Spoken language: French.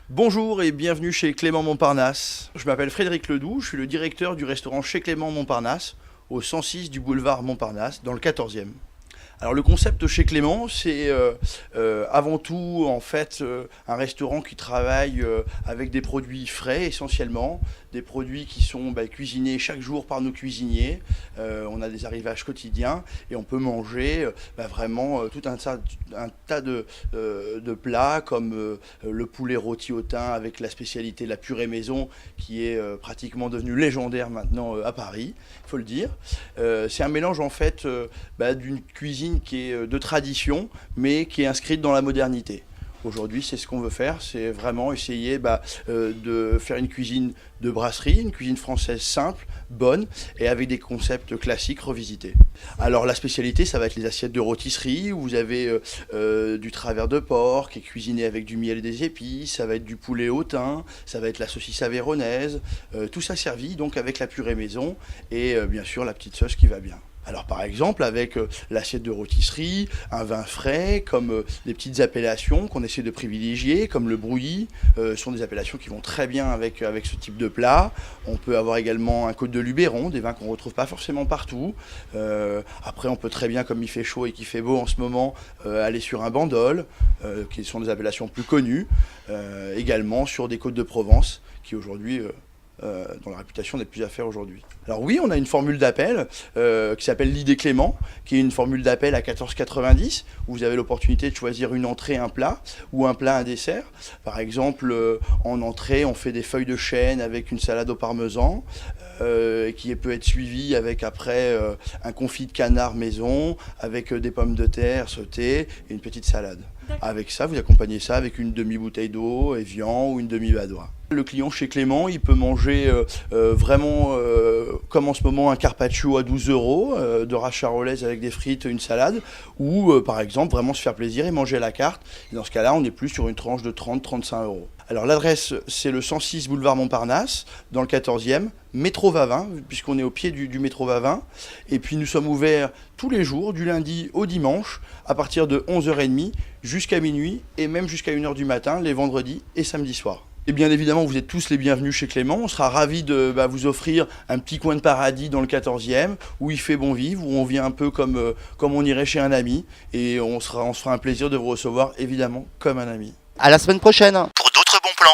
Bonjour et bienvenue chez Clément Montparnasse. Je m'appelle Frédéric Ledoux, je suis le directeur du restaurant chez Clément Montparnasse, au 106 du boulevard Montparnasse, dans le 14e. Alors le concept chez Clément, c'est avant tout en fait un restaurant qui travaille avec des produits frais essentiellement, des produits qui sont cuisinés chaque jour par nos cuisiniers. On a des arrivages quotidiens et on peut manger vraiment tout un tas de plats comme le poulet rôti au thym avec la spécialité de la purée maison qui est pratiquement devenue légendaire maintenant à Paris, il faut le dire. C'est un mélange en fait d'une cuisine qui est de tradition mais qui est inscrite dans la modernité. Aujourd'hui, c'est ce qu'on veut faire, c'est vraiment essayer de faire une cuisine de brasserie, une cuisine française simple, bonne et avec des concepts classiques revisités. Alors la spécialité, ça va être les assiettes de rôtisserie où vous avez du travers de porc qui est cuisiné avec du miel et des épices, ça va être du poulet au thym, ça va être la saucisse avéronaise, tout ça servi donc avec la purée maison et bien sûr la petite sauce qui va bien. Alors par exemple avec l'assiette de rôtisserie, un vin frais, comme des petites appellations qu'on essaie de privilégier, comme le brouillis, sont des appellations qui vont très bien avec ce type de plat. On peut avoir également un côte de Luberon, des vins qu'on ne retrouve pas forcément partout. Après on peut très bien, comme il fait chaud et qu'il fait beau en ce moment, aller sur un bandol, qui sont des appellations plus connues, également sur des côtes de Provence, qui aujourd'hui dont la réputation n'est plus à faire aujourd'hui. Alors oui, on a une formule d'appel qui s'appelle l'idée Clément, qui est une formule d'appel à 14,90 où vous avez l'opportunité de choisir une entrée, un plat ou un plat, un dessert. Par exemple, en entrée, on fait des feuilles de chêne avec une salade au parmesan qui peut être suivie avec après un confit de canard maison avec des pommes de terre sautées et une petite salade. Avec ça, vous accompagnez ça avec une demi-bouteille d'eau, Evian ou une demi-badois. Le client chez Clément, il peut manger vraiment comme en ce moment un carpaccio à 12 € de rache charolaise avec des frites, une salade, ou par exemple vraiment se faire plaisir et manger à la carte. Et dans ce cas-là, on est plus sur une tranche de 30-35 €. Alors l'adresse, c'est le 106 boulevard Montparnasse, dans le 14e, métro Vavin, puisqu'on est au pied du métro Vavin. Et puis nous sommes ouverts tous les jours, du lundi au dimanche, à partir de 11h30 jusqu'à minuit, et même jusqu'à 1h du matin, les vendredis et samedis soirs. Et bien évidemment, vous êtes tous les bienvenus chez Clément. On sera ravis de vous offrir un petit coin de paradis dans le 14e, où il fait bon vivre, où on vient un peu comme on irait chez un ami. Et on se fera un plaisir de vous recevoir, évidemment, comme un ami. À la semaine prochaine. Pour d'autres bons plans.